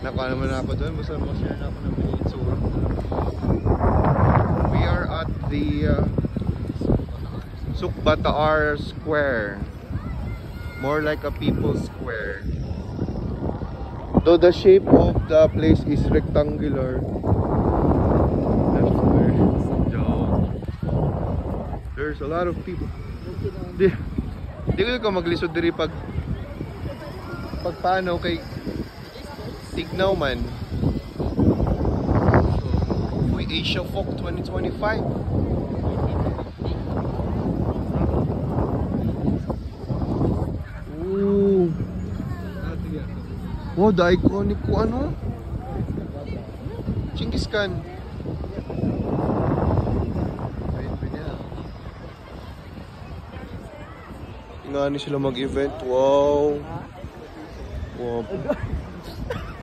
Nakuha naman ako doon. Basta share na ako ng itsura. We are at the Sukbataar Square. More like a people's square. Though the shape of the place is rectangular. That's where. There's a lot of people. Di ko maglisod diri pag paano kay tignaw man. So, uy, Asia Folk 2025. Ooh. Wow, the iconic ko ano? Genghis Khan. Nga ni sila mag-event. Wow. Wow.